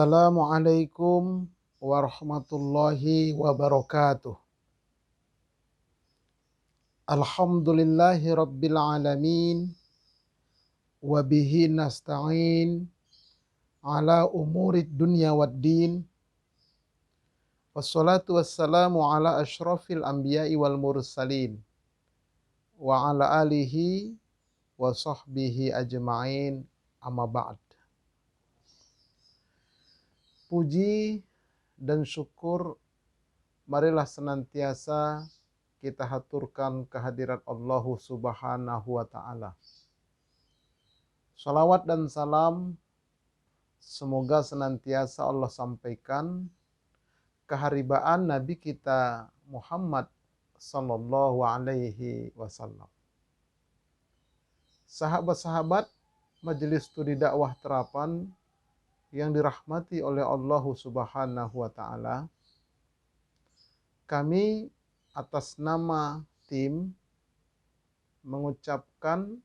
Assalamualaikum warahmatullahi wabarakatuh. Alhamdulillahi rabbil alamin. Wabihi nasta'in ala umurid dunya waddin. Wassalatu wassalamu ala ashrafil anbiya'i wal mursalin. Wa ala alihi wa sahbihi ajma'in, amma ba'd. Puji dan syukur marilah senantiasa kita haturkan kehadirat Allah Subhanahu wa ta'ala. Salawat dan salam semoga senantiasa Allah sampaikan keharibaan Nabi kita Muhammad sallallahu alaihi wasallam. Sahabat-sahabat Majelis Studi Dakwah Terapan yang dirahmati oleh Allah Subhanahu wa ta'ala, kami atas nama tim mengucapkan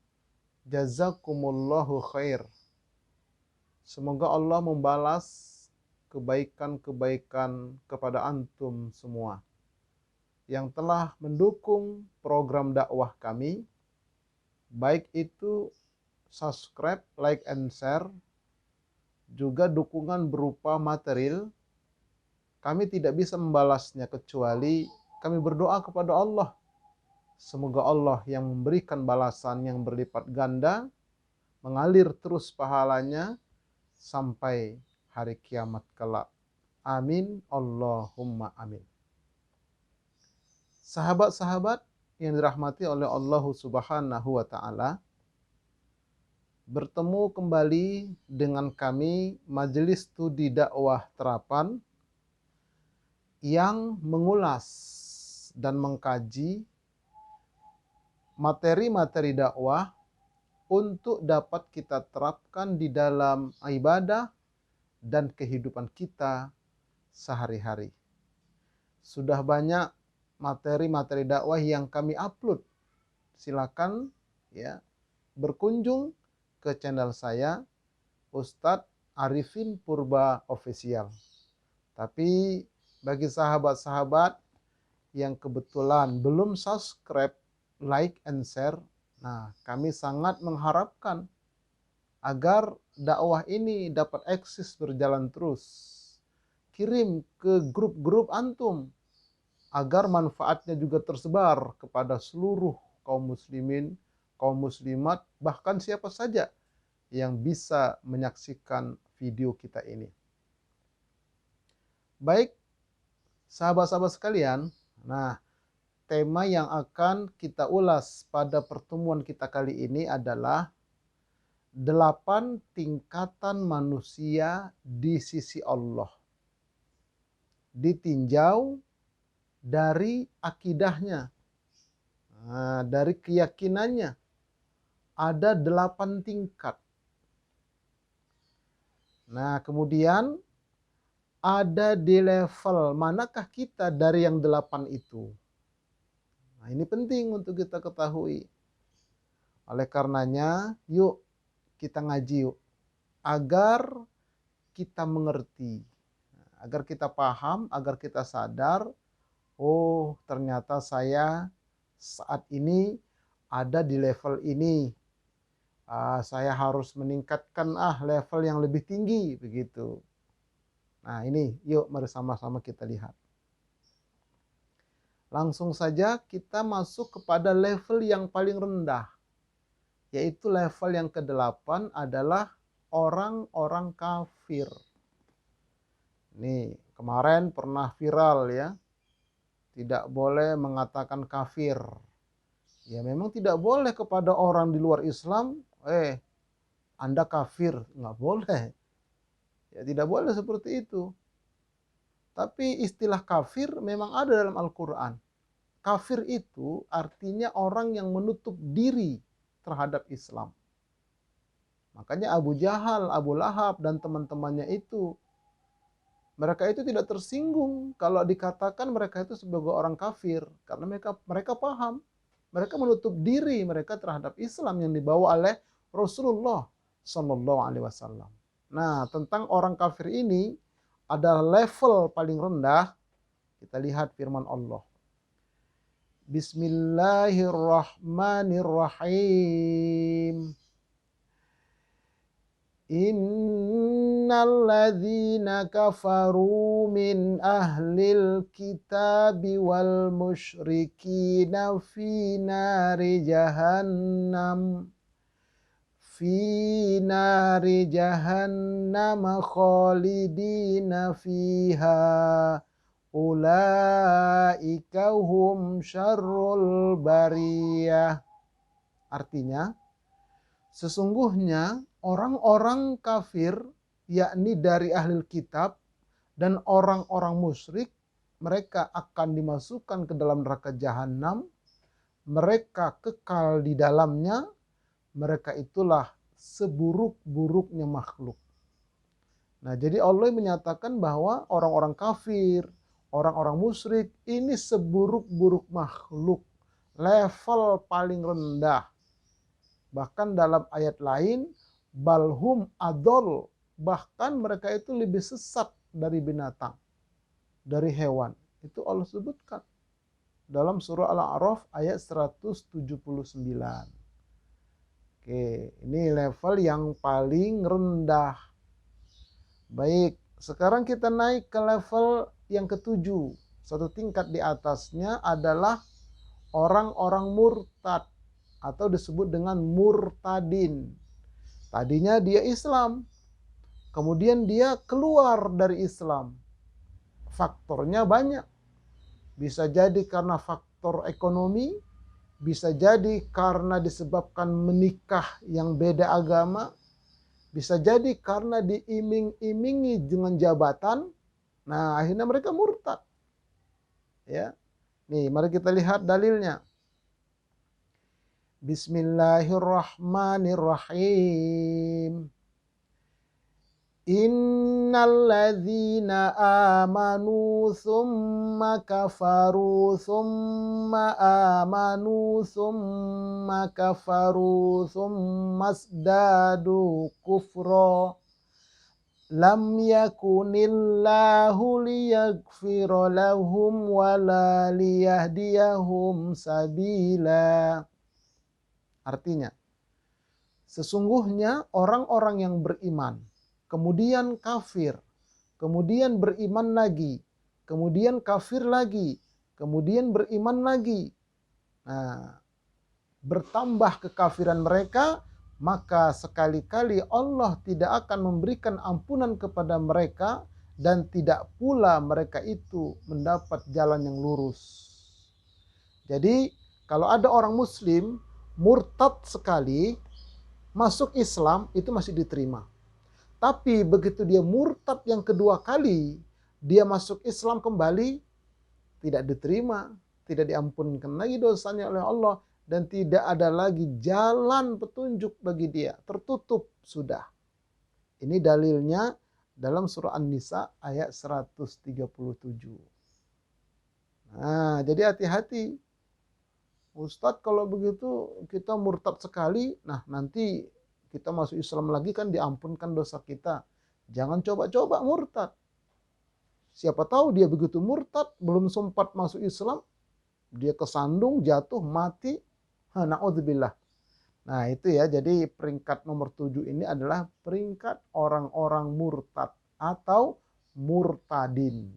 jazakumullahu khair. Semoga Allah membalas kebaikan-kebaikan kepada antum semua yang telah mendukung program dakwah kami, baik itu subscribe, like, and share, juga dukungan berupa material. Kami tidak bisa membalasnya kecuali kami berdoa kepada Allah. Semoga Allah yang memberikan balasan yang berlipat ganda, mengalir terus pahalanya sampai hari kiamat kelak. Amin, Allahumma amin. Sahabat-sahabat yang dirahmati oleh Allah Subhanahu wa ta'ala, bertemu kembali dengan kami Majelis Studi Dakwah Terapan yang mengulas dan mengkaji materi-materi dakwah untuk dapat kita terapkan di dalam ibadah dan kehidupan kita sehari-hari. Sudah banyak materi-materi dakwah yang kami upload. Silakan ya berkunjung ke channel saya, Ustadz Arifin Purba Official. Tapi bagi sahabat-sahabat yang kebetulan belum subscribe, like, and share, nah kami sangat mengharapkan agar dakwah ini dapat eksis berjalan terus. Kirim ke grup-grup antum agar manfaatnya juga tersebar kepada seluruh kaum muslimin, kaum muslimat, bahkan siapa saja yang bisa menyaksikan video kita ini. Baik, sahabat-sahabat sekalian, nah tema yang akan kita ulas pada pertemuan kita kali ini adalah 8 tingkatan manusia di sisi Allah. Ditinjau dari akidahnya, dari keyakinannya. Ada 8 tingkat. Nah, kemudian ada di level manakah kita dari yang 8 itu? Nah, ini penting untuk kita ketahui. Oleh karenanya, yuk kita ngaji yuk. Agar kita mengerti, agar kita paham, agar kita sadar, oh ternyata saya saat ini ada di level ini. Saya harus meningkatkan level yang lebih tinggi begitu. Nah ini yuk mari sama-sama kita lihat. Langsung saja kita masuk kepada level yang paling rendah, yaitu level yang ke-8 adalah orang-orang kafir. Nih kemarin pernah viral ya, tidak boleh mengatakan kafir. Ya memang tidak boleh kepada orang di luar Islam, Anda kafir, nggak boleh. Ya tidak boleh seperti itu. Tapi istilah kafir memang ada dalam Al-Quran. Kafir itu artinya orang yang menutup diri terhadap Islam. Makanya Abu Jahal, Abu Lahab, dan teman-temannya itu, mereka itu tidak tersinggung kalau dikatakan mereka itu sebagai orang kafir. Karena mereka paham. Mereka menutup diri mereka terhadap Islam yang dibawa oleh Rasulullah Sallallahu Alaihi Wasallam. Nah, tentang orang kafir ini adalah level paling rendah. Kita lihat firman Allah. Bismillahirrahmanirrahim. Innal ladzina kafaru min ahlil kitabi wal musyrikina fi nari jahannam khalidina fiha ulaika hum syarrul bariyah. Artinya, sesungguhnya orang-orang kafir, yakni dari ahli kitab dan orang-orang musyrik, mereka akan dimasukkan ke dalam neraka jahanam. Mereka kekal di dalamnya. Mereka itulah seburuk-buruknya makhluk. Nah, jadi Allah menyatakan bahwa orang-orang kafir, orang-orang musyrik ini seburuk-buruk makhluk, level paling rendah. Bahkan dalam ayat lain, balhum adol, bahkan mereka itu lebih sesat dari binatang, dari hewan. Itu Allah sebutkan dalam surah Al-A'raf ayat 179. Oke, ini level yang paling rendah. Baik, sekarang kita naik ke level yang ketujuh. Satu tingkat di atasnya adalah orang-orang murtad atau disebut dengan murtadin. Tadinya dia Islam, kemudian dia keluar dari Islam. Faktornya banyak. Bisa jadi karena faktor ekonomi, bisa jadi karena disebabkan menikah yang beda agama, bisa jadi karena diiming-imingi dengan jabatan. Nah, akhirnya mereka murtad. Ya. Nih, mari kita lihat dalilnya. Bismillahirrahmanirrahim. Innal ladzina amanu thumma kafaru thumma amanu thumma kafaru thumma asdadu kufra lam yakunillahu liyaghfira lahum wala liyahdiyahum sabila. Artinya, sesungguhnya orang-orang yang beriman, kemudian kafir, kemudian beriman lagi, kemudian kafir lagi, kemudian beriman lagi. Nah, bertambah kekafiran mereka, maka sekali-kali Allah tidak akan memberikan ampunan kepada mereka dan tidak pula mereka itu mendapat jalan yang lurus. Jadi, kalau ada orang muslim murtad sekali, masuk Islam itu masih diterima. Tapi begitu dia murtad yang kedua kali, dia masuk Islam kembali, tidak diterima, tidak diampunkan lagi dosanya oleh Allah, dan tidak ada lagi jalan petunjuk bagi dia, tertutup sudah. Ini dalilnya dalam surah An-Nisa ayat 137. Nah, jadi hati-hati. Ustadz, kalau begitu kita murtad sekali, nah nanti kita masuk Islam lagi kan diampunkan dosa kita. Jangan coba-coba murtad. Siapa tahu dia begitu murtad, belum sempat masuk Islam, dia kesandung, jatuh, mati. Na'udzubillah. Nah itu ya, jadi peringkat nomor 7 ini adalah peringkat orang-orang murtad atau murtadin.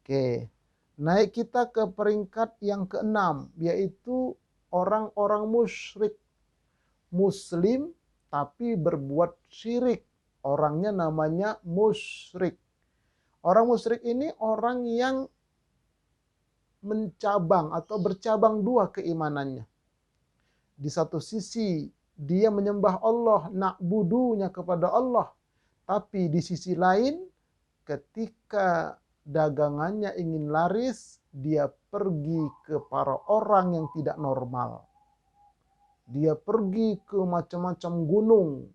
Oke. Naik kita ke peringkat yang ke-6, yaitu orang-orang musyrik. Muslim tapi berbuat syirik. Orangnya namanya musyrik. Orang musyrik ini orang yang mencabang atau bercabang dua keimanannya. Di satu sisi dia menyembah Allah, na'budunya kepada Allah. Tapi di sisi lain ketika dagangannya ingin laris, dia pergi ke para orang yang tidak normal. Dia pergi ke macam-macam gunung.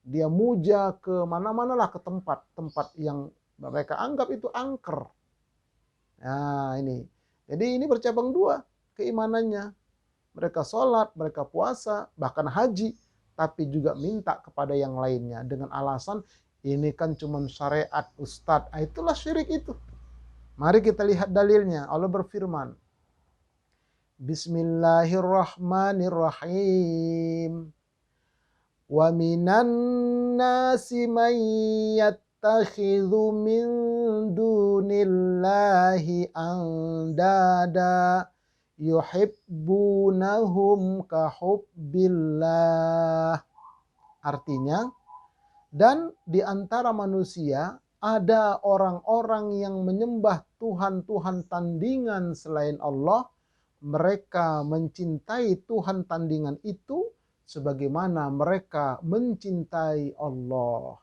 Dia muja ke mana-mana lah, ke tempat-tempat yang mereka anggap itu angker. Nah ini. Jadi ini bercabang dua keimanannya. Mereka sholat, mereka puasa, bahkan haji. tapi juga minta kepada yang lainnya dengan alasan ini kan cuma syariat ustadz. Itulah syirik itu. Mari kita lihat dalilnya. Allah berfirman, Bismillahirrahmanirrahim. Wa minan nasi man yattakhidhu min dunillahi andada yuhibbunahum kahubbillah. Artinya, dan di antara manusia ada orang-orang yang menyembah Tuhan-Tuhan tandingan selain Allah. Mereka mencintai Tuhan tandingan itu sebagaimana mereka mencintai Allah.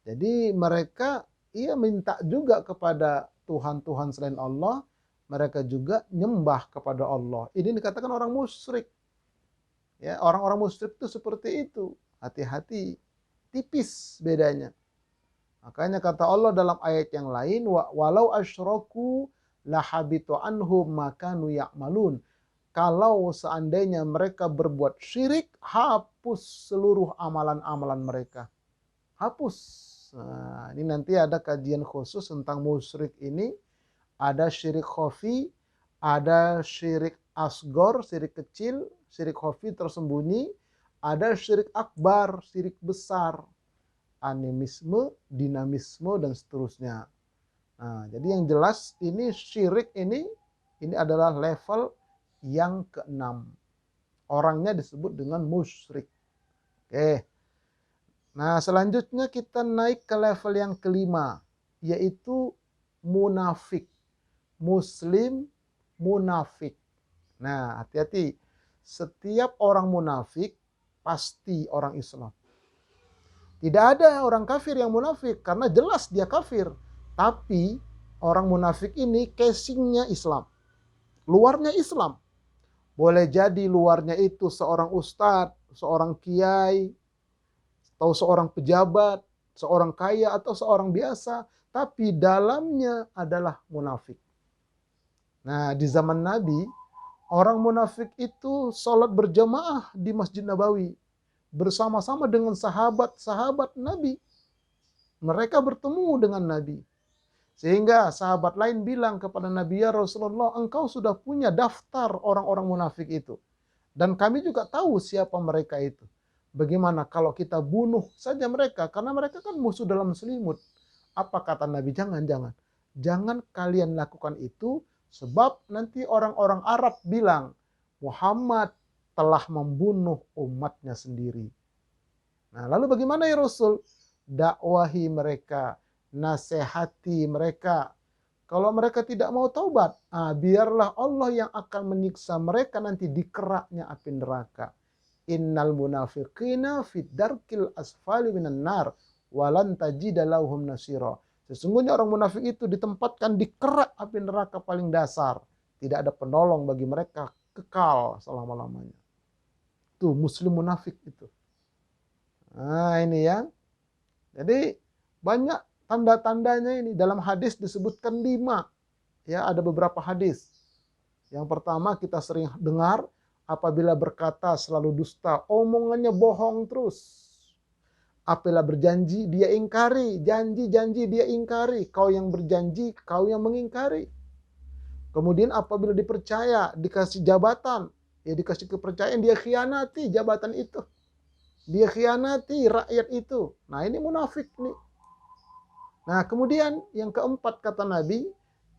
Jadi mereka minta juga kepada Tuhan-Tuhan selain Allah. Mereka juga nyembah kepada Allah. Ini dikatakan orang musyrik. Ya, orang-orang musyrik itu seperti itu. Hati-hati, tipis bedanya. Makanya kata Allah dalam ayat yang lain, walau asyraku lahabitu anhum makanu ya'malun. Kalau seandainya mereka berbuat syirik, hapus seluruh amalan-amalan mereka. Hapus. Nah, ini nanti ada kajian khusus tentang musyrik ini. Ada syirik khafi, ada syirik asgor, syirik kecil, syirik khafi tersembunyi, ada syirik akbar, syirik besar, animisme, dinamisme, dan seterusnya. Nah, jadi yang jelas ini syirik ini adalah level yang ke-6. Orangnya disebut dengan musyrik. Oke. Nah, selanjutnya kita naik ke level yang ke-5, yaitu munafik. Muslim munafik. Nah, hati-hati. Setiap orang munafik pasti orang Islam. Tidak ada orang kafir yang munafik karena jelas dia kafir. Tapi orang munafik ini casingnya Islam. Luarnya Islam. Boleh jadi luarnya itu seorang ustadz, seorang kiai, atau seorang pejabat, seorang kaya atau seorang biasa. Tapi dalamnya adalah munafik. Nah, di zaman Nabi, orang munafik itu sholat berjamaah di Masjid Nabawi. Bersama-sama dengan sahabat-sahabat Nabi. Mereka bertemu dengan Nabi. Sehingga sahabat lain bilang kepada Nabi, ya Rasulullah, engkau sudah punya daftar orang-orang munafik itu. Dan kami juga tahu siapa mereka itu. Bagaimana kalau kita bunuh saja mereka? Karena mereka kan musuh dalam selimut. Apa kata Nabi? Jangan. Jangan kalian lakukan itu. Sebab nanti orang-orang Arab bilang, Muhammad telah membunuh umatnya sendiri. Nah, lalu bagaimana ya Rasul? Dakwahi mereka, nasihati mereka. Kalau mereka tidak mau taubat, biarlah Allah yang akan menyiksa mereka nanti di keraknya api neraka. Innal munafiqina fid darkil asfali minan nar walan tajida lahum nasira. Sesungguhnya orang munafik itu ditempatkan di kerak api neraka paling dasar. Tidak ada penolong bagi mereka, kekal selama-lamanya. Tuh muslim munafik itu. Nah ini ya. Jadi banyak tanda-tandanya ini. Dalam hadis disebutkan 5. Ya, ada beberapa hadis. Yang pertama kita sering dengar, apabila berkata selalu dusta, omongannya bohong terus. Apabila berjanji dia ingkari, janji-janji dia ingkari. Kau yang berjanji, kau yang mengingkari. Kemudian apabila dipercaya, dikasih jabatan, ya dikasih kepercayaan, dia khianati jabatan itu. Dia khianati rakyat itu. Nah ini munafik nih. Nah kemudian yang keempat kata Nabi,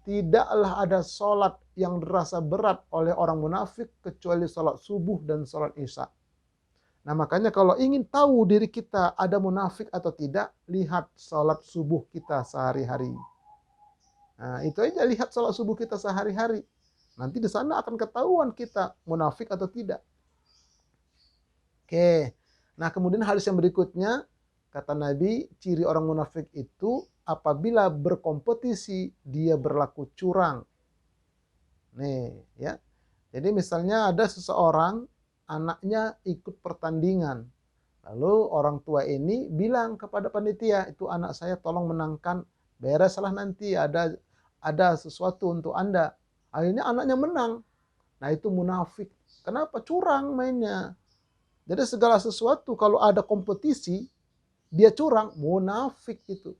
tidaklah ada sholat yang terasa berat oleh orang munafik kecuali sholat subuh dan sholat isya. Nah makanya kalau ingin tahu diri kita ada munafik atau tidak, lihat sholat subuh kita sehari-hari. Nah itu aja, lihat sholat subuh kita sehari-hari. Nanti di sana akan ketahuan kita munafik atau tidak. Oke. Nah kemudian hadis yang berikutnya, kata Nabi, ciri orang munafik itu apabila berkompetisi dia berlaku curang. Nih ya. Jadi misalnya ada seseorang, anaknya ikut pertandingan. Lalu orang tua ini bilang kepada panitia, itu anak saya tolong menangkan, bereslah nanti ada sesuatu untuk Anda. Akhirnya anaknya menang. Nah itu munafik. Kenapa? Curang mainnya. Jadi segala sesuatu kalau ada kompetisi, dia curang, munafik itu.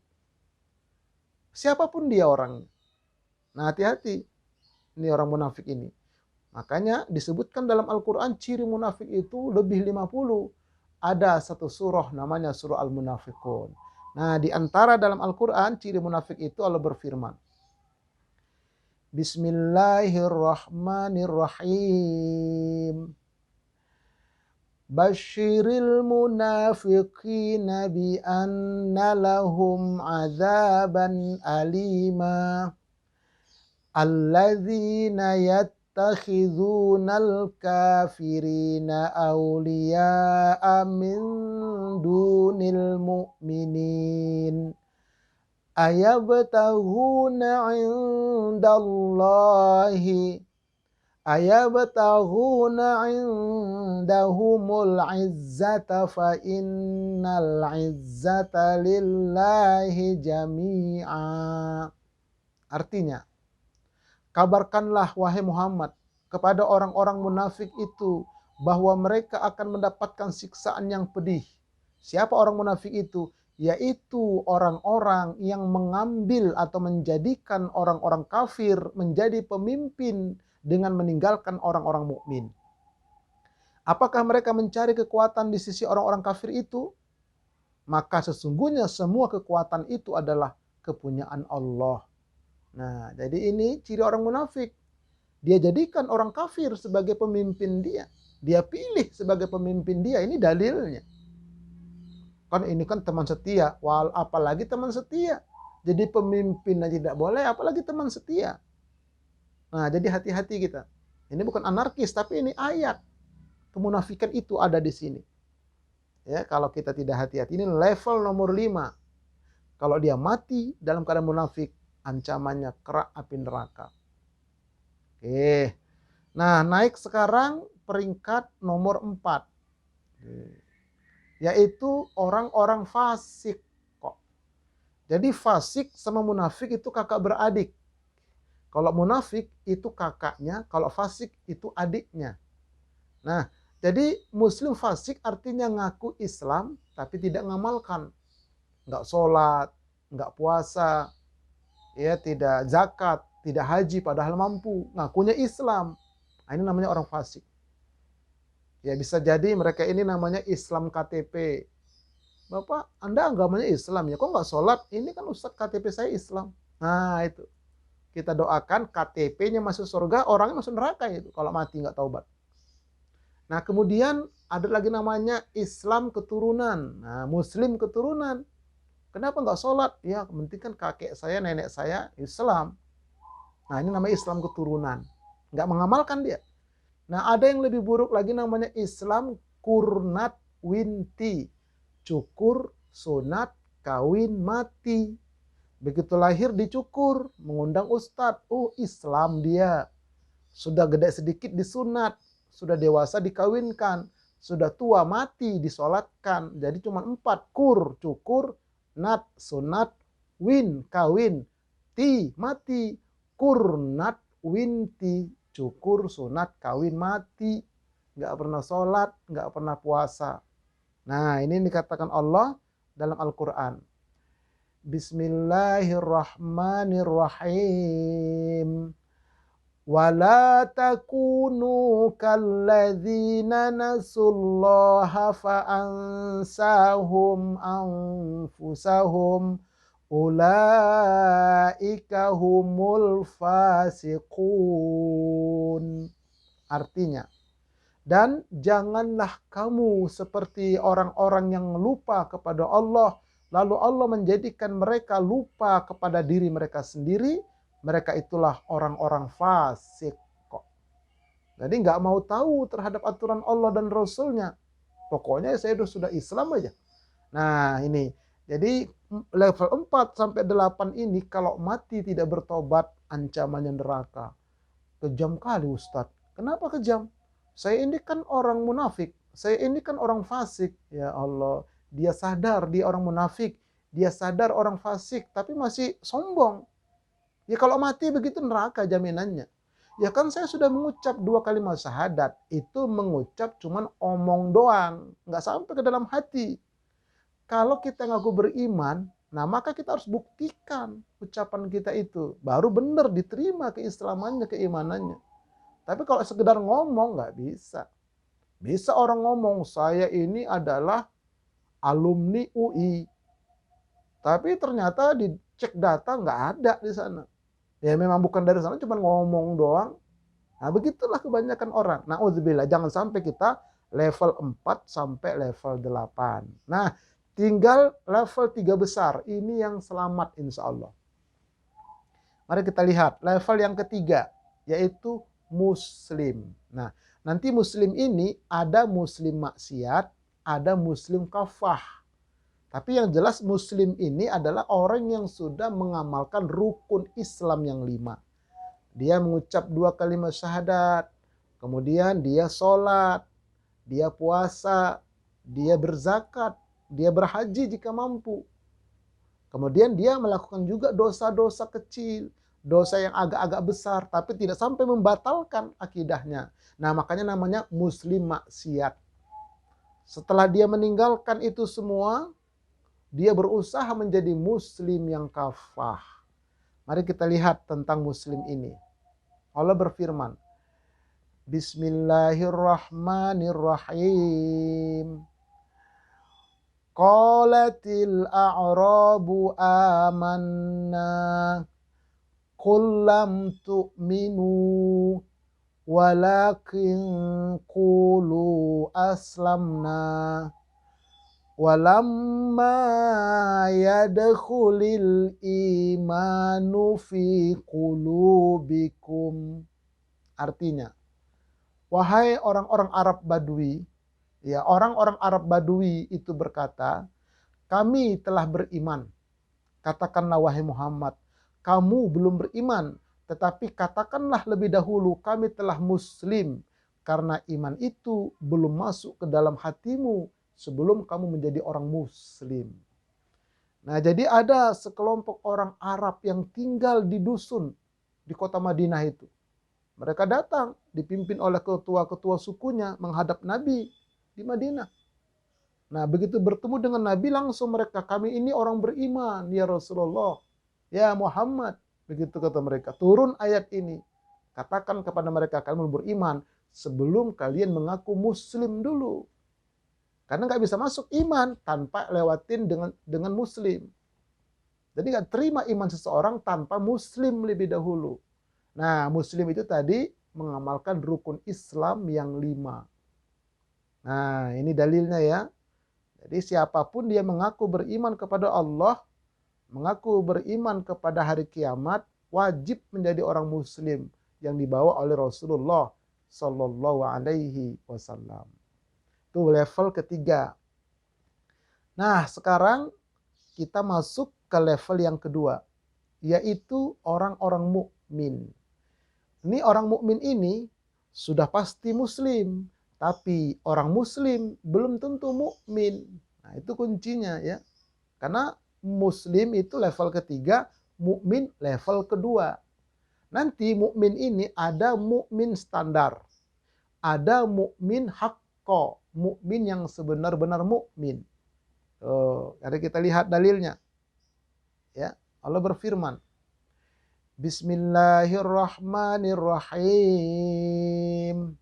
Siapapun dia orangnya. Nah, hati-hati ini orang munafik ini. Makanya disebutkan dalam Al-Quran ciri munafik itu lebih 50. Ada satu surah namanya surah Al-Munafiqun. Nah, di antara dalam Al-Quran ciri munafik itu Allah berfirman. Bismillahirrahmanirrahim. Basyiril munafiqina bi anna lahum azaban alima. Alladzina yattakhidhunal kafirina awliya'a min dunil mu'minin. Ayabtaghuna 'indallahi indahumul 'izzata fa innal 'izzata lillahi jami'a. Artinya, kabarkanlah wahai Muhammad kepada orang-orang munafik itu bahwa mereka akan mendapatkan siksaan yang pedih. Siapa orang munafik itu? Yaitu orang-orang yang mengambil atau menjadikan orang-orang kafir menjadi pemimpin dengan meninggalkan orang-orang mukmin. Apakah mereka mencari kekuatan di sisi orang-orang kafir itu? Maka sesungguhnya semua kekuatan itu adalah kepunyaan Allah. Nah, jadi ini ciri orang munafik. Dia jadikan orang kafir sebagai pemimpin dia. Dia pilih sebagai pemimpin dia. Ini dalilnya. Kan ini kan teman setia. Apalagi teman setia. Jadi pemimpin aja tidak boleh, apalagi teman setia. Nah, jadi hati-hati kita. Ini bukan anarkis, tapi ini ayat. Kemunafikan itu ada di sini. Ya, kalau kita tidak hati-hati, ini level nomor 5. Kalau dia mati dalam keadaan munafik, ancamannya kerak api neraka. Oke. Nah, naik sekarang peringkat nomor 4. Yaitu orang-orang fasik kok. Jadi fasik sama munafik itu kakak beradik. Kalau munafik itu kakaknya, kalau fasik itu adiknya. Nah, jadi muslim fasik artinya ngaku Islam tapi tidak ngamalkan. Enggak sholat, enggak puasa, ya tidak zakat, tidak haji padahal mampu, ngakunya Islam. Nah, ini namanya orang fasik. Ya bisa jadi mereka ini namanya Islam KTP. Bapak, Anda agamanya Islam ya, kok nggak sholat? Ini kan Ustadz KTP saya Islam. Nah itu, kita doakan KTP-nya masuk surga, orangnya masuk neraka itu kalau mati nggak taubat. Nah kemudian ada lagi namanya Islam keturunan. Nah Muslim keturunan. Kenapa nggak sholat? Ya, penting kan kakek saya, nenek saya Islam. Nah, ini namanya Islam keturunan. Nggak mengamalkan dia. Nah, ada yang lebih buruk lagi namanya Islam kurnat winti. Cukur, sunat, kawin, mati. Begitu lahir dicukur, mengundang ustadz. Oh, Islam dia. Sudah gede sedikit disunat. Sudah dewasa dikawinkan. Sudah tua mati disolatkan. Jadi cuma 4. Kur, cukur, nat, sunat, win, kawin, ti, mati, kurnat, winti, cukur, sunat, kawin, mati. Nggak pernah sholat, nggak pernah puasa. Nah, ini dikatakan Allah dalam Al-Quran. Bismillahirrahmanirrahim. Wala takunu kalladzina nasullaha fa'ansahum anfusahum ulaika humul fasiqun. Artinya, dan janganlah kamu seperti orang-orang yang lupa kepada Allah, lalu Allah menjadikan mereka lupa kepada diri mereka sendiri. Mereka itulah orang-orang fasik kok. Jadi nggak mau tahu terhadap aturan Allah dan Rasulnya. Pokoknya saya sudah Islam aja. Nah ini. Jadi level 4 sampai 8 ini kalau mati tidak bertobat ancamannya neraka. Kejam kali Ustadz. Kenapa kejam? Saya ini kan orang munafik. Saya ini kan orang fasik. Ya Allah. Dia sadar dia orang munafik. Dia sadar orang fasik. Tapi masih sombong. Ya kalau mati begitu neraka jaminannya. Ya kan saya sudah mengucap 2 kalimat syahadat. Itu mengucap cuman omong doang. Nggak sampai ke dalam hati. Kalau kita ngaku beriman, nah maka kita harus buktikan ucapan kita itu. Baru benar diterima keislamannya, keimanannya. Tapi kalau sekedar ngomong nggak bisa. Bisa orang ngomong, saya ini adalah alumni UI. Tapi ternyata dicek data nggak ada di sana. Ya memang bukan dari sana, cuma ngomong doang. Nah begitulah kebanyakan orang. Na'udzubillah, jangan sampai kita level 4 sampai level 8. Nah tinggal level 3 besar. Ini yang selamat insya Allah. Mari kita lihat level yang ketiga, yaitu muslim. Nah nanti muslim ini ada muslim maksiat, ada muslim kafah. Tapi yang jelas muslim ini adalah orang yang sudah mengamalkan rukun Islam yang 5. Dia mengucap 2 kalimat syahadat, kemudian dia sholat, dia puasa, dia berzakat, dia berhaji jika mampu. Kemudian dia melakukan juga dosa-dosa kecil, dosa yang agak-agak besar, tapi tidak sampai membatalkan akidahnya. Nah makanya namanya muslim maksiat. Setelah dia meninggalkan itu semua, dia berusaha menjadi muslim yang kafah. Mari kita lihat tentang muslim ini. Allah berfirman, Bismillahirrahmanirrahim. Qalatil a'rabu amanna qul lam tu'minu walakin qulu aslamna walamma yadkhulil imanu fi qulubikum. Artinya, wahai orang-orang Arab Badui, ya orang-orang Arab Badui itu berkata, kami telah beriman. Katakanlah wahai Muhammad, kamu belum beriman, tetapi katakanlah lebih dahulu kami telah muslim, karena iman itu belum masuk ke dalam hatimu sebelum kamu menjadi orang muslim. Nah jadi ada sekelompok orang Arab yang tinggal di dusun di kota Madinah itu. Mereka datang dipimpin oleh ketua-ketua sukunya menghadap Nabi di Madinah. Nah begitu bertemu dengan Nabi langsung mereka, kami ini orang beriman ya Rasulullah, ya Muhammad. Begitu kata mereka, turun ayat ini. Katakan kepada mereka, kalian beriman sebelum kalian mengaku muslim dulu. Karena nggak bisa masuk iman tanpa lewatin dengan muslim. Jadi nggak terima iman seseorang tanpa muslim lebih dahulu. Nah muslim itu tadi mengamalkan rukun Islam yang 5. Nah ini dalilnya ya. Jadi siapapun dia mengaku beriman kepada Allah, mengaku beriman kepada hari kiamat, wajib menjadi orang muslim yang dibawa oleh Rasulullah Sallallahu Alaihi Wasallam. Itu level ketiga. Nah sekarang kita masuk ke level yang kedua, yaitu orang-orang mukmin. Ini orang mukmin ini sudah pasti muslim, tapi orang muslim belum tentu mukmin. Nah itu kuncinya ya. Karena muslim itu level ketiga, mukmin level kedua. Nanti mukmin ini ada mukmin standar, ada mukmin haqqo, mukmin yang sebenar-benar mukmin. Jadi kita lihat dalilnya. Ya, Allah berfirman, Bismillahirrahmanirrahim.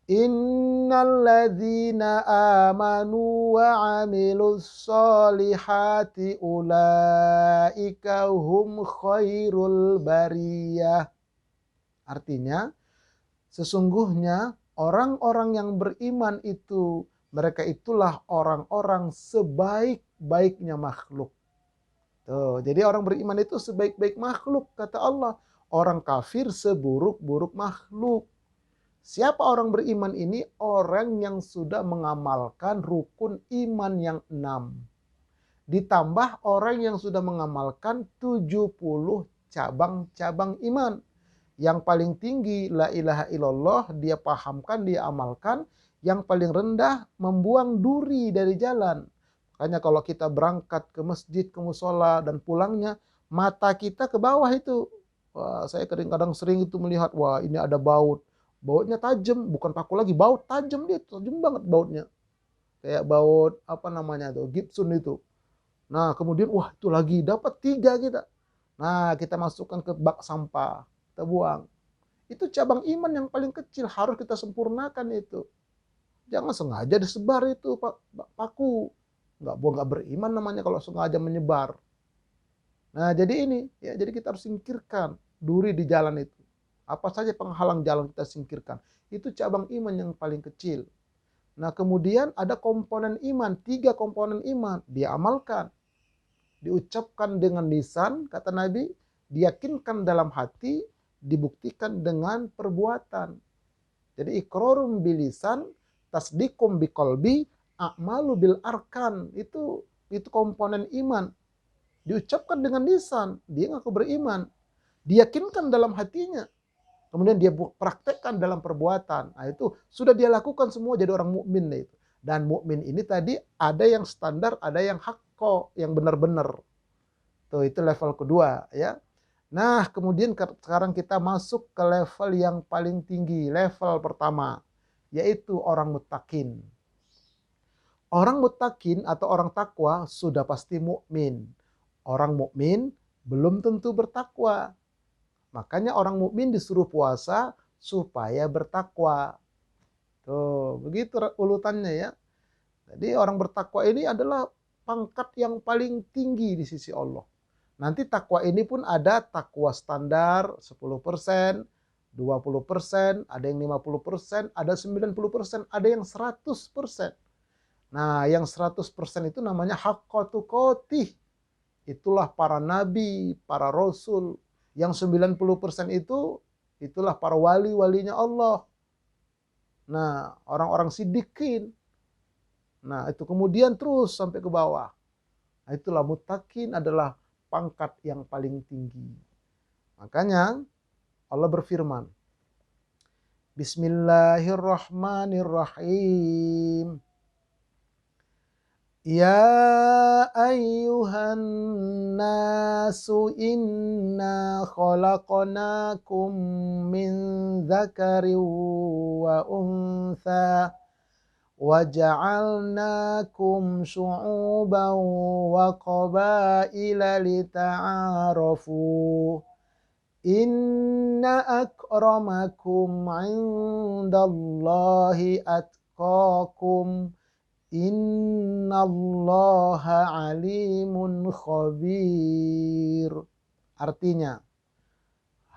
Innalladzina amanu wa amilus solihati ulaika hum khairul bariyah. Artinya, sesungguhnya orang-orang yang beriman itu, mereka itulah orang-orang sebaik-baiknya makhluk. Tuh, jadi orang beriman itu sebaik-baik makhluk, kata Allah. Orang kafir seburuk-buruk makhluk. Siapa orang beriman ini? Orang yang sudah mengamalkan rukun iman yang 6. Ditambah orang yang sudah mengamalkan 70 cabang-cabang iman. Yang paling tinggi la ilaha illallah, dia pahamkan, dia amalkan. Yang paling rendah membuang duri dari jalan. Makanya kalau kita berangkat ke masjid, ke musola dan pulangnya, mata kita ke bawah itu. Wah, saya kadang-kadang sering itu melihat, wah ini ada baut. Bautnya tajam, bukan paku lagi, baut tajam dia, tajam banget bautnya. Kayak baut apa namanya tuh, Gibson itu. Nah, kemudian wah itu lagi dapat 3 kita. Nah, kita masukkan ke bak sampah, kita buang. Itu cabang iman yang paling kecil, harus kita sempurnakan itu. Jangan sengaja disebar itu paku. Nggak beriman namanya kalau sengaja menyebar. Nah, jadi ini, ya, jadi kita harus singkirkan duri di jalan itu. Apa saja penghalang jalan kita singkirkan. Itu cabang iman yang paling kecil. Nah, kemudian ada komponen iman, 3 komponen iman, dia amalkan. Diucapkan dengan lisan, kata Nabi, diyakinkan dalam hati, dibuktikan dengan perbuatan. Jadi iqrarum bilisan, tasdiqum biqalbi, a'malu bil arkan. Itu komponen iman. Diucapkan dengan lisan, dia ngaku beriman. Diyakinkan dalam hatinya. Kemudian dia praktekkan dalam perbuatan. Nah, itu sudah dia lakukan semua jadi orang mukmin itu. Dan mukmin ini tadi ada yang standar, ada yang hakko, yang benar-benar. Tuh, itu level kedua ya. Nah, kemudian sekarang kita masuk ke level yang paling tinggi, level pertama, yaitu orang muttaqin. Orang muttaqin atau orang takwa sudah pasti mukmin. Orang mukmin belum tentu bertakwa. Makanya orang mukmin disuruh puasa supaya bertakwa. Tuh, begitu urutannya ya. Jadi orang bertakwa ini adalah pangkat yang paling tinggi di sisi Allah. Nanti takwa ini pun ada takwa standar 10%, 20%, ada yang 50%, ada 90%, ada yang 100%. Nah, yang 100% itu namanya haqqatu qotih. Itulah para nabi, para rasul. Yang 90% itu, itulah para wali-walinya Allah. Nah, orang-orang siddiqin. Nah, itu kemudian terus sampai ke bawah. Nah, itulah muttaqin adalah pangkat yang paling tinggi. Makanya Allah berfirman, Bismillahirrahmanirrahim. Ya ayyuhan nasu inna khalaqnakum min dzakarin wa untha wa ja'alnakum syu'uban wa qabaila lita'arafu. Inna akramakum 'indallahi atqakum. Innallaha alimun khabir. Artinya,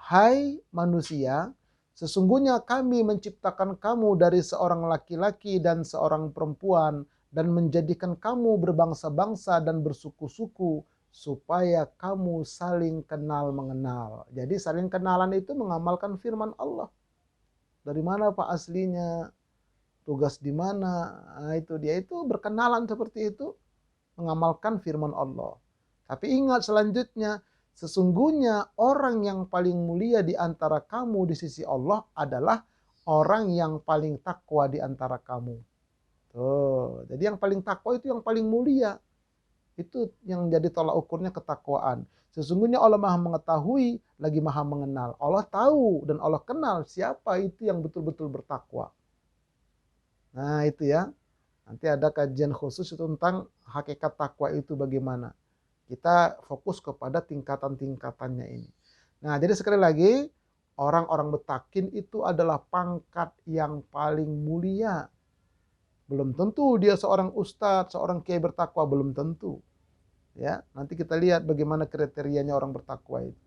hai manusia, sesungguhnya kami menciptakan kamu dari seorang laki-laki dan seorang perempuan dan menjadikan kamu berbangsa-bangsa dan bersuku-suku supaya kamu saling kenal mengenal. Jadi saling kenalan itu mengamalkan firman Allah. Dari mana Pak aslinya? Tugas di mana? Nah, itu dia itu berkenalan seperti itu, mengamalkan firman Allah. Tapi ingat selanjutnya, sesungguhnya orang yang paling mulia di antara kamu di sisi Allah adalah orang yang paling takwa di antara kamu. Tuh, jadi yang paling takwa itu yang paling mulia. Itu yang jadi tolak ukurnya ketakwaan. Sesungguhnya Allah Maha mengetahui lagi Maha mengenal. Allah tahu dan Allah kenal siapa itu yang betul-betul bertakwa. Nah, itu ya. Nanti ada kajian khusus tentang hakikat takwa itu bagaimana. Kita fokus kepada tingkatan-tingkatannya ini. Nah, jadi sekali lagi, orang-orang muttaqin itu adalah pangkat yang paling mulia. Belum tentu dia seorang ustadz, seorang kiai bertakwa, belum tentu. Ya, nanti kita lihat bagaimana kriterianya orang bertakwa itu.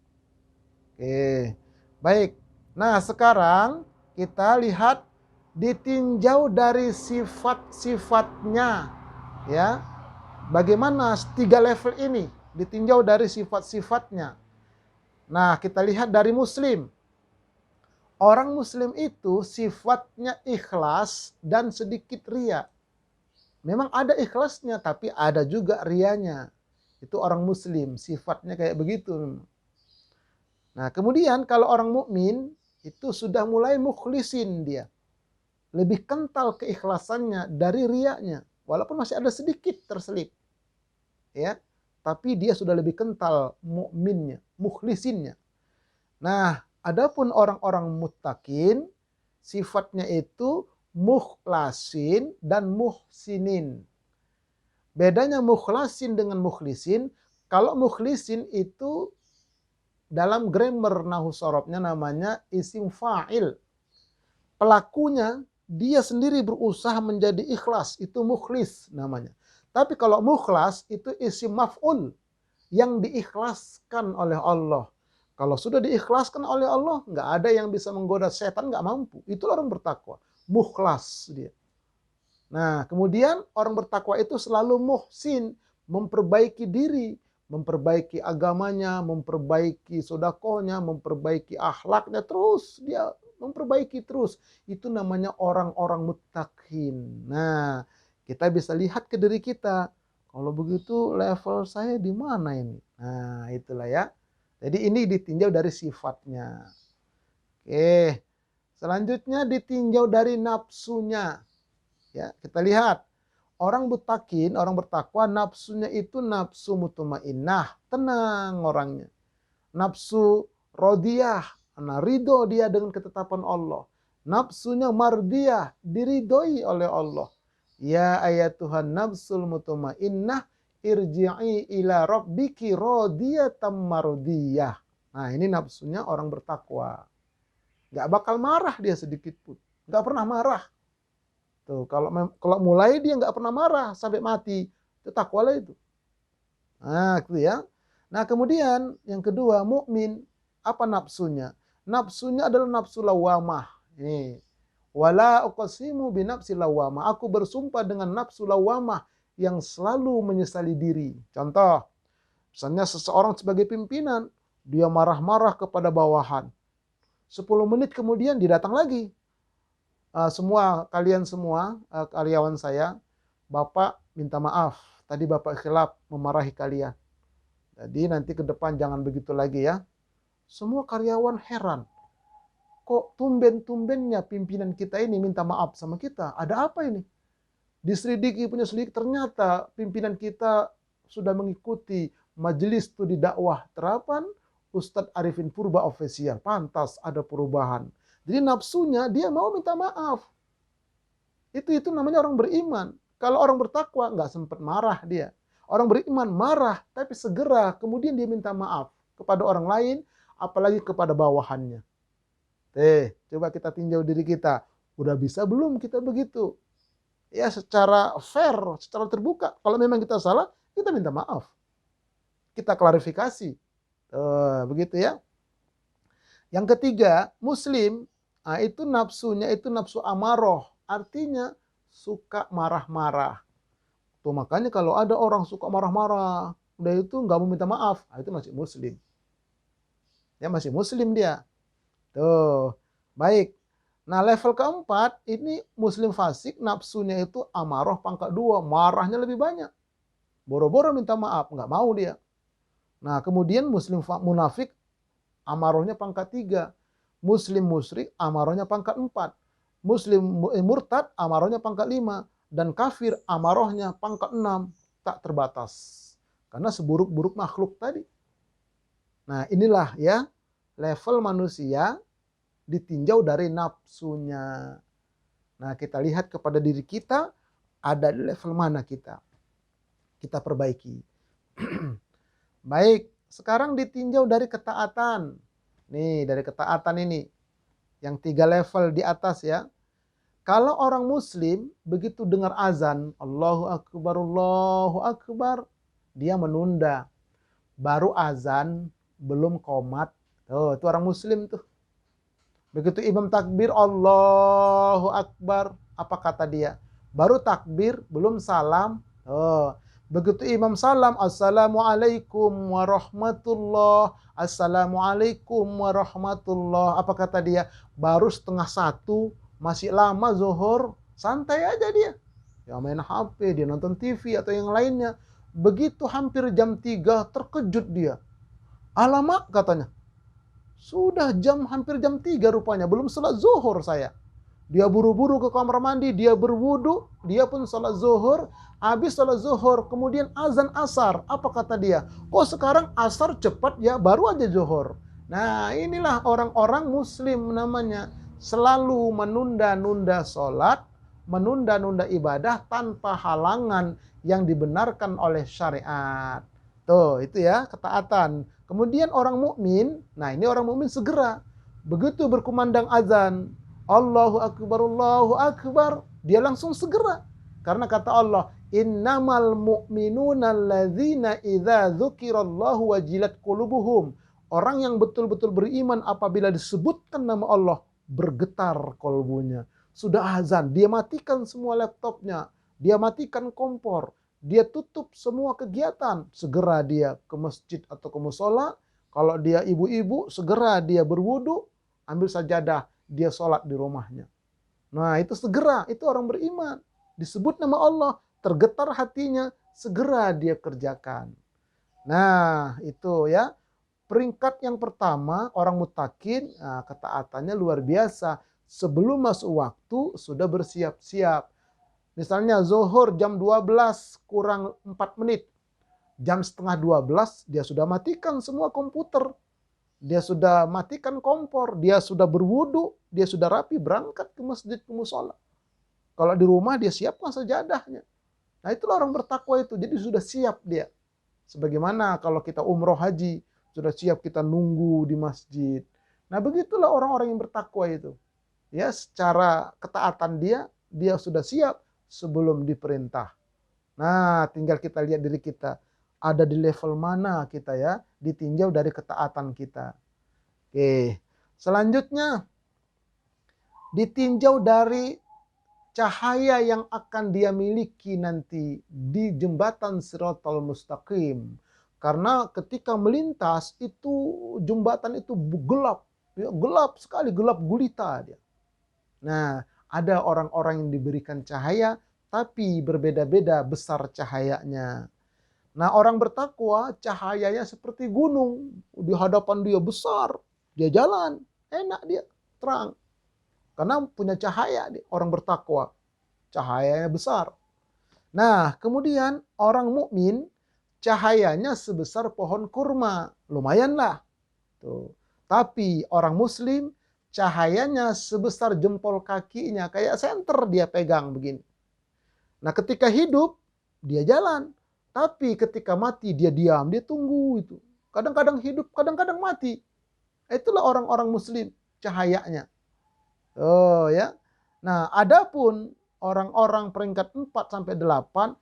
Oke, baik. Nah, sekarang kita lihat ditinjau dari sifat-sifatnya, ya. Bagaimana 3 level ini ditinjau dari sifat-sifatnya. Nah, kita lihat dari muslim. Orang muslim itu sifatnya ikhlas dan sedikit ria. Memang ada ikhlasnya tapi ada juga rianya. Itu orang muslim, sifatnya kayak begitu. Nah, kemudian kalau orang mukmin itu sudah mulai mukhlisin dia. Lebih kental keikhlasannya dari riaknya, walaupun masih ada sedikit terselip, ya, tapi dia sudah lebih kental mukminnya, mukhlisinnya. Nah, adapun orang-orang muttaqin sifatnya itu mukhlasin dan muhsinin. Bedanya mukhlasin dengan mukhlisin, kalau mukhlisin itu dalam grammar nahwu sorobnya namanya isim fa'il. Pelakunya dia sendiri berusaha menjadi ikhlas, itu mukhlis namanya. Tapi kalau mukhlas itu isim maf'ul yang diikhlaskan oleh Allah. Kalau sudah diikhlaskan oleh Allah, nggak ada yang bisa menggoda, setan nggak mampu. Itu orang bertakwa, mukhlas dia. Nah, kemudian orang bertakwa itu selalu muhsin, memperbaiki diri, memperbaiki agamanya, memperbaiki sodakohnya, memperbaiki akhlaknya, terus dia memperbaiki terus. Itu namanya orang-orang muttaqin. Nah, kita bisa lihat ke diri kita. Kalau begitu level saya di mana ini? Nah, itulah ya. Jadi ini ditinjau dari sifatnya. Oke. Selanjutnya ditinjau dari nafsunya. Ya, kita lihat. Orang muttaqin, orang bertakwa, nafsunya itu nafsu mutmainnah, tenang orangnya. Nafsu rodiyah, nah ridho dia dengan ketetapan Allah. Nafsunya mardiyah, diridhoi oleh Allah. Ya ayatuhan nafsul mutmainnah, irji'i ila rabbiki radiyatan mardiyah. Nah ini nafsunya orang bertakwa. Gak bakal marah dia sedikit pun. Gak pernah marah. Tuh, kalau mulai dia nggak pernah marah sampai mati, itu takwa lah itu. Nah, gitu ya. Nah, kemudian yang kedua, mukmin, apa nafsunya? Nafsunya adalah nafsu lawamah. Ini, wala uqsimu binafsi lawamah. Aku bersumpah dengan nafsu lawamah yang selalu menyesali diri. Contoh, misalnya seseorang sebagai pimpinan, dia marah-marah kepada bawahan. 10 menit kemudian dia datang lagi. Kalian semua karyawan saya, Bapak minta maaf, tadi Bapak khilaf memarahi kalian. Jadi nanti ke depan jangan begitu lagi ya. Semua karyawan heran, kok tumben-tumbennya pimpinan kita ini minta maaf sama kita, ada apa ini? Diselidiki punya selidik, ternyata pimpinan kita sudah mengikuti majelis studi dakwah terapan Ustadz Arifin Purba Official, pantas ada perubahan. Jadi nafsunya dia mau minta maaf. Itu namanya orang beriman. Kalau orang bertakwa nggak sempat marah dia. Orang beriman marah tapi segera kemudian dia minta maaf kepada orang lain, apalagi kepada bawahannya. Coba kita tinjau diri kita. Udah bisa belum kita begitu? Ya secara fair, secara terbuka. Kalau memang kita salah, kita minta maaf. Kita klarifikasi. Begitu ya. Yang ketiga, muslim, itu nafsunya itu nafsu amaroh. Artinya suka marah-marah. Tuh makanya kalau ada orang suka marah-marah, udah itu nggak mau minta maaf, itu masih muslim. Ya masih muslim dia. Tuh, baik. Nah level keempat, ini muslim fasik, nafsunya itu amaroh pangkat 2, marahnya lebih banyak. Boro-boro minta maaf, nggak mau dia. Nah kemudian muslim munafik, amarohnya pangkat 3. Muslim musyrik, amarohnya pangkat 4. Muslim murtad, amarohnya pangkat 5. Dan kafir, amarohnya pangkat 6. Tak terbatas. Karena seburuk-buruk makhluk tadi. Nah inilah ya, level manusia ditinjau dari nafsunya. Nah kita lihat kepada diri kita, ada di level mana kita. Kita perbaiki. Baik, sekarang ditinjau dari ketaatan. Nih, dari ketaatan ini. Yang 3 level di atas ya. Kalau orang muslim, begitu dengar azan, Allahu Akbar, dia menunda. Baru azan, belum qomat. Tuh, itu orang muslim tuh. Begitu imam takbir, Allahu Akbar, apa kata dia? Baru takbir, belum salam. Begitu imam salam, Assalamualaikum warahmatullah, Assalamualaikum warahmatullah. Apa kata dia? Baru 12:30, masih lama zuhur, santai aja dia. Ya main HP, dia nonton TV atau yang lainnya. Begitu hampir jam 3, terkejut dia. Alamak katanya. Sudah hampir jam 3 rupanya, belum salat zuhur saya. Dia buru-buru ke kamar mandi, dia berwudu, dia pun salat zuhur. Habis salat zuhur, kemudian azan asar. Apa kata dia? Kok sekarang asar cepat ya, baru aja zuhur. Nah, inilah orang-orang muslim namanya. Selalu menunda-nunda sholat, menunda-nunda ibadah tanpa halangan yang dibenarkan oleh syariat. Tuh, itu ya, ketaatan. Kemudian orang mukmin, nah ini orang mukmin segera. Begitu berkumandang azan, Allahu Akbar, dia langsung segera. Karena kata Allah, innamal mu'minuna alladzina idza dzukirallahu wajilat qulubuhum. Orang yang betul-betul beriman apabila disebutkan nama Allah, bergetar kolbunya. Sudah azan, dia matikan semua laptopnya, dia matikan kompor, dia tutup semua kegiatan. Segera dia ke masjid atau ke musola. Kalau dia ibu-ibu, segera dia berwudu, ambil sajadah, dia sholat di rumahnya. Nah itu segera, itu orang beriman. Disebut nama Allah, tergetar hatinya, segera dia kerjakan. Nah itu ya. Peringkat yang pertama, orang mutakin, nah, ketaatannya luar biasa. Sebelum masuk waktu, sudah bersiap-siap. Misalnya zuhur jam 12 kurang 4 menit. Jam setengah 12, dia sudah matikan semua komputer. Dia sudah matikan kompor. Dia sudah berwudu. Dia sudah rapi, berangkat ke masjid, ke musola. Kalau di rumah, dia siapkan sajadahnya. Nah itulah orang bertakwa itu. Jadi sudah siap dia. Sebagaimana kalau kita umroh haji, sudah siap kita nunggu di masjid. Nah begitulah orang-orang yang bertakwa itu. Ya secara ketaatan dia sudah siap sebelum diperintah. Nah tinggal kita lihat diri kita. Ada di level mana kita ya, ditinjau dari ketaatan kita. Oke, selanjutnya ditinjau dari cahaya yang akan dia miliki nanti di jembatan Shiratal Mustaqim. Karena ketika melintas itu jembatan itu gelap, ya, gelap sekali, gelap gulita dia. Nah, ada orang-orang yang diberikan cahaya, tapi berbeda-beda besar cahayanya. Nah, orang bertakwa cahayanya seperti gunung, di hadapan dia besar, dia jalan, enak dia, terang. Karena punya cahaya dia, orang bertakwa, cahayanya besar. Nah, kemudian orang mukmin cahayanya sebesar pohon kurma, lumayanlah. Tuh. Tapi orang muslim cahayanya sebesar jempol kakinya, kayak senter dia pegang begini. Nah ketika hidup dia jalan, tapi ketika mati dia diam, dia tunggu itu. Kadang-kadang hidup, kadang-kadang mati. Itulah orang-orang muslim cahayanya. Oh ya. Nah adapun orang-orang peringkat 4 sampai 8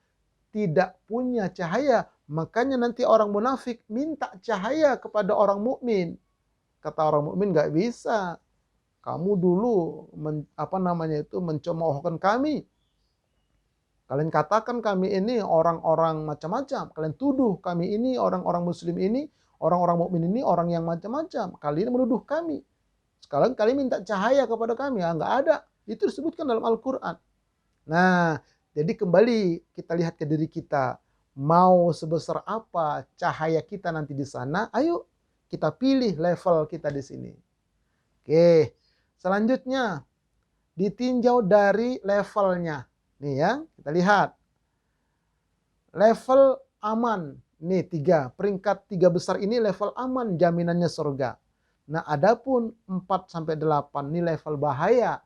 tidak punya cahaya. Makanya nanti orang munafik minta cahaya kepada orang mukmin. Kata orang mukmin nggak bisa. Kamu dulu mencemoohkan kami. Kalian katakan kami ini orang-orang macam-macam. Kalian tuduh kami ini orang-orang muslim ini, orang-orang mukmin ini orang yang macam-macam. Kalian menuduh kami. Sekarang kalian minta cahaya kepada kami. Ya, nggak ada. Itu disebutkan dalam Al-Quran. Nah, jadi kembali kita lihat ke diri kita. Mau sebesar apa cahaya kita nanti di sana, ayo kita pilih level kita di sini. Oke, selanjutnya ditinjau dari levelnya. Nih ya, kita lihat. Level aman. Nih peringkat 3 besar ini level aman, jaminannya surga. Nah, adapun 4 sampai 8 ini level bahaya,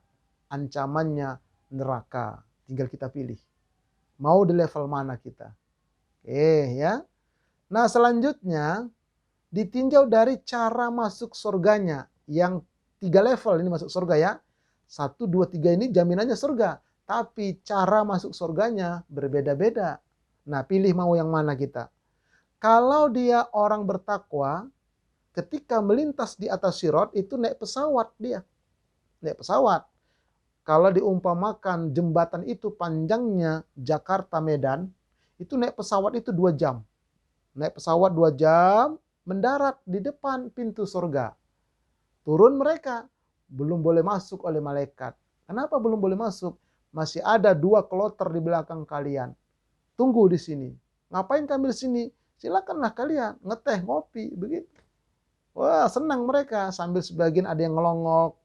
ancamannya neraka. Tinggal kita pilih. Mau di level mana kita? Oke ya. Nah selanjutnya ditinjau dari cara masuk surganya. Yang 3 level ini masuk surga ya. 1, 2, 3 ini jaminannya surga. Tapi cara masuk surganya berbeda-beda. Nah pilih mau yang mana kita. Kalau dia orang bertakwa, ketika melintas di atas sirat itu naik pesawat dia. Naik pesawat. Kalau diumpamakan jembatan itu panjangnya Jakarta Medan, itu naik pesawat itu 2 jam. Naik pesawat 2 jam, mendarat di depan pintu surga. Turun mereka, belum boleh masuk oleh malaikat. Kenapa belum boleh masuk? Masih ada 2 kloter di belakang kalian. Tunggu di sini. Ngapain kami di sini? Silakanlah kalian ngeteh, ngopi, begitu. Wah, senang mereka. Sambil sebagian ada yang ngelongok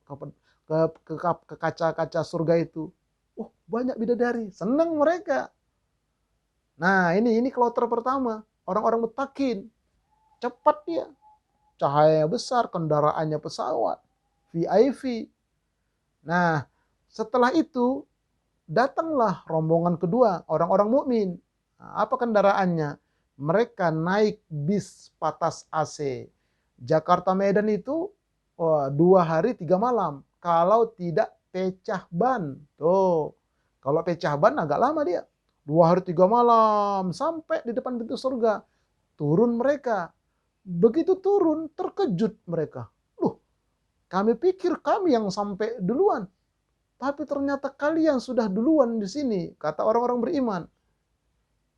ke kaca-kaca surga itu. Oh, banyak bidadari. Senang mereka. Nah, ini kloter pertama. Orang-orang mutakin. Cepat dia. cahaya besar, kendaraannya pesawat, VIP. Nah, setelah itu datanglah rombongan kedua, orang-orang mukmin. Nah, apa kendaraannya? Mereka naik bis patas AC. Jakarta Medan itu 2 hari 3 malam. Kalau tidak pecah ban. Tuh, kalau pecah ban agak lama dia. 2 hari 3 malam sampai di depan pintu surga. Turun mereka. Begitu turun, terkejut mereka. Loh, kami pikir kami yang sampai duluan. Tapi ternyata kalian sudah duluan di sini, kata orang-orang beriman.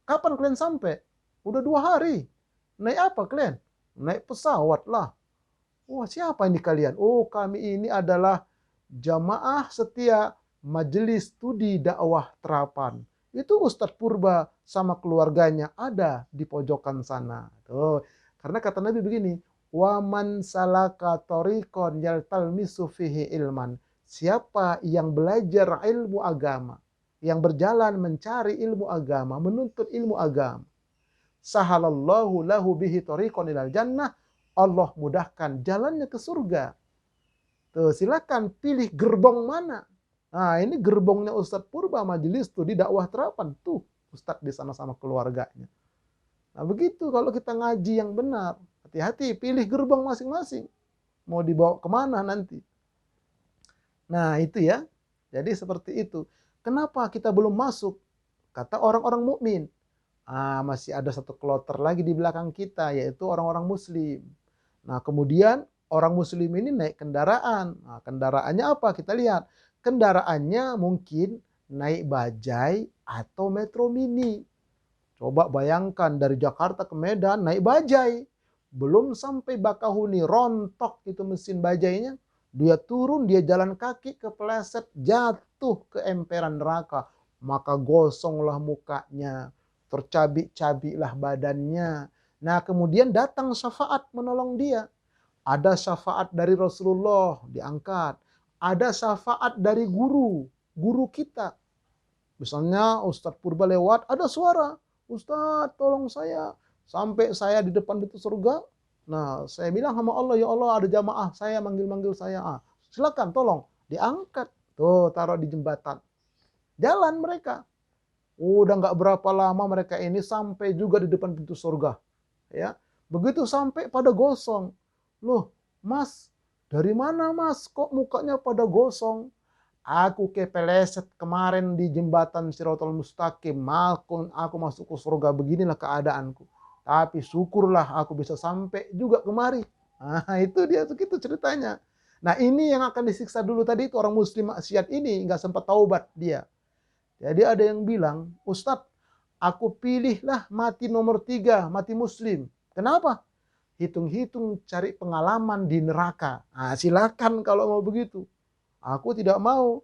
Kapan kalian sampai? Udah 2 hari. Naik apa kalian? Naik pesawat lah. Wah, siapa ini kalian? Oh, kami ini adalah jamaah setia Majelis Studi Dakwah Terapan. Itu Ustadz Purba sama keluarganya ada di pojokan sana. Tuh, karena kata Nabi begini, "Wa man salaka tariqan yaltalmisu fihi ilman." Siapa yang belajar ilmu agama, yang berjalan mencari ilmu agama, menuntut ilmu agama, sahalallahu lahu bihi tariqan ilal jannah, Allah mudahkan jalannya ke surga. Tuh, silakan pilih gerbong mana. Nah, ini gerbongnya Ustadz Purba Majelis Studi Dakwah Terapan. Tuh, Ustadz di sana sama keluarganya. Nah, begitu kalau kita ngaji yang benar. Hati-hati, pilih gerbong masing-masing. Mau dibawa kemana nanti. Nah, itu ya. Jadi seperti itu. Kenapa kita belum masuk? Kata orang-orang mukmin. Masih ada satu kloter lagi di belakang kita, yaitu orang-orang muslim. Nah, kemudian orang muslim ini naik kendaraan. Nah, kendaraannya apa? Kita lihat. Kendaraannya mungkin naik bajai atau metro mini. Coba bayangkan dari Jakarta ke Medan naik bajai. Belum sampai Bakahuni, rontok itu mesin bajainya. Dia turun, dia jalan kaki kepleset, jatuh ke emperan neraka. Maka gosonglah mukanya, tercabik-cabiklah badannya. Nah, kemudian datang syafaat menolong dia. Ada syafaat dari Rasulullah diangkat. Ada syafaat dari guru kita. Misalnya Ustadz Purba lewat, ada suara, "Ustadz, tolong saya." Sampai saya di depan pintu surga. Nah, saya bilang sama Allah, "Ya Allah, ada jamaah saya manggil-manggil saya." Silakan tolong diangkat. Tuh, taruh di jembatan. Jalan mereka. Udah nggak berapa lama mereka ini sampai juga di depan pintu surga. Ya, begitu sampai pada gosong. "Loh, Mas, dari mana Mas? Kok mukanya pada gosong?" "Aku kepeleset kemarin di jembatan Shiratal Mustaqim. Aku masuk ke surga, beginilah keadaanku. Tapi syukurlah aku bisa sampai juga kemari." Nah, itu dia, begitu ceritanya. Nah, ini yang akan disiksa dulu tadi itu orang muslim maksiat ini, nggak sempat taubat dia. Jadi ada yang bilang, "Ustadz, aku pilihlah mati nomor 3, mati muslim." Kenapa? Hitung-hitung cari pengalaman di neraka. Nah, silakan kalau mau begitu. Aku tidak mau.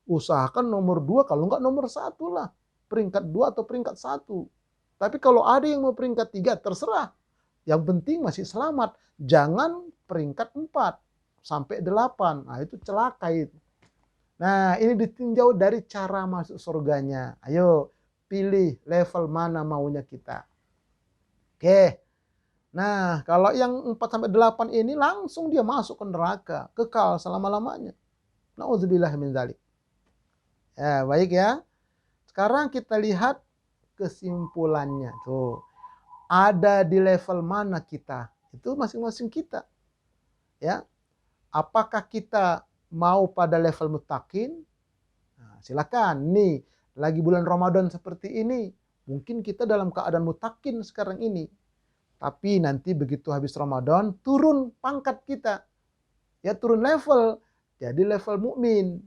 Usahakan nomor 2, kalau enggak nomor 1 lah. Peringkat 2 atau peringkat 1. Tapi kalau ada yang mau peringkat 3, terserah. Yang penting masih selamat. Jangan peringkat 4 sampai 8. Nah, itu celaka itu. Nah, ini ditinjau dari cara masuk surganya. Ayo, pilih level mana maunya kita. Oke. Nah, kalau yang 4 sampai 8 ini langsung dia masuk ke neraka, kekal selama-lamanya. Nauzubillah min dzalik. Ya, baik ya. Sekarang kita lihat kesimpulannya. Tuh. Ada di level mana kita? Itu masing-masing kita. Ya. Apakah kita mau pada level muttaqin? Nah, silakan. Nih, lagi bulan Ramadan seperti ini, mungkin kita dalam keadaan muttaqin sekarang ini. Tapi nanti begitu habis Ramadan, turun pangkat kita. Ya, turun level. Jadi level mukmin.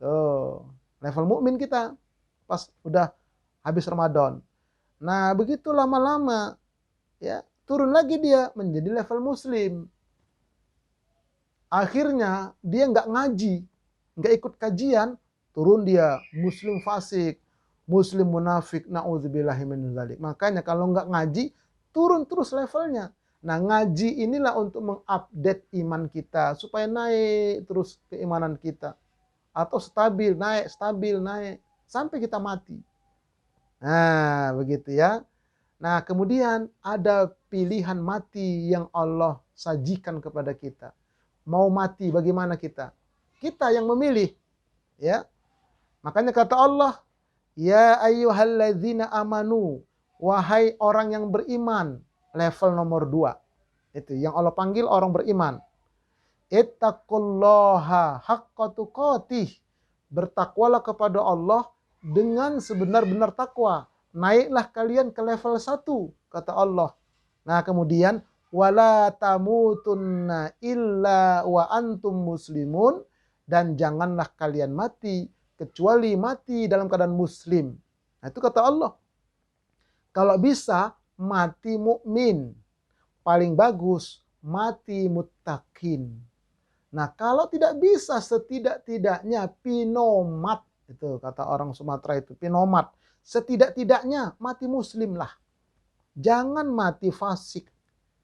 Tuh, level mukmin kita pas udah habis Ramadan. Nah, begitu lama-lama ya, turun lagi dia menjadi level muslim. Akhirnya dia nggak ngaji, nggak ikut kajian, turun dia muslim fasik, muslim munafik, naudzubillahi min dzalik. Makanya kalau nggak ngaji, turun terus levelnya. Nah, ngaji inilah untuk mengupdate iman kita supaya naik terus keimanan kita. Atau stabil, naik, sampai kita mati. Nah, begitu ya. Nah, kemudian ada pilihan mati yang Allah sajikan kepada kita. Mau mati bagaimana kita? Kita yang memilih, ya. Makanya kata Allah, ya ayyuhalladzina amanu, wahai orang yang beriman, level nomor 2. Itu yang Allah panggil orang beriman. Ittaqullaha haqqa tuqatih. Bertakwalah kepada Allah dengan sebenar-benar takwa. Naiklah kalian ke level 1, kata Allah. Nah, kemudian wala tamutunna illa wa antum muslimun, dan janganlah kalian mati kecuali mati dalam keadaan muslim. Nah, itu kata Allah. Kalau bisa mati mukmin, paling bagus mati muttaqin. Nah, kalau tidak bisa setidak-tidaknya pinomat, itu kata orang Sumatera itu, pinomat. Setidak-tidaknya mati muslim lah. Jangan mati fasik,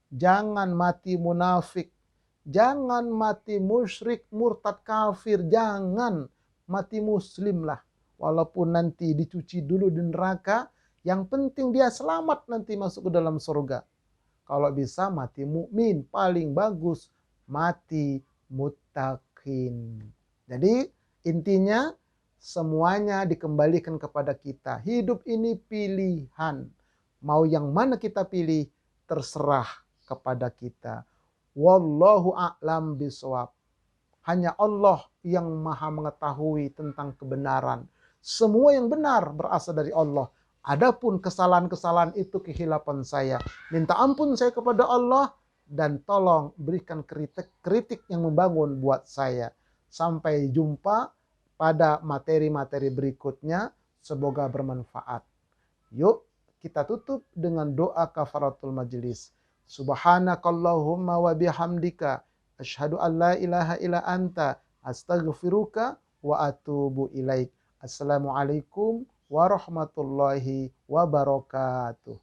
jangan mati munafik, jangan mati musyrik, murtad, kafir, jangan mati muslim lah. Walaupun nanti dicuci dulu di neraka, yang penting dia selamat nanti masuk ke dalam surga. Kalau bisa mati mukmin, paling bagus mati muttaqin. Jadi intinya semuanya dikembalikan kepada kita. Hidup ini pilihan. Mau yang mana kita pilih terserah kepada kita. Wallahu a'lam bishawab. Hanya Allah yang maha mengetahui tentang kebenaran. Semua yang benar berasal dari Allah. Adapun kesalahan-kesalahan itu kehilapan saya. Minta ampun saya kepada Allah. Dan tolong berikan kritik yang membangun buat saya. Sampai jumpa pada materi-materi berikutnya. Semoga bermanfaat. Yuk kita tutup dengan doa kafaratul majlis. Subhanakallahumma wa bihamdika. Asyhadu an la ilaha illa anta. Astaghfiruka wa atubu ilaik. Assalamualaikum warahmatullahi wabarakatuh.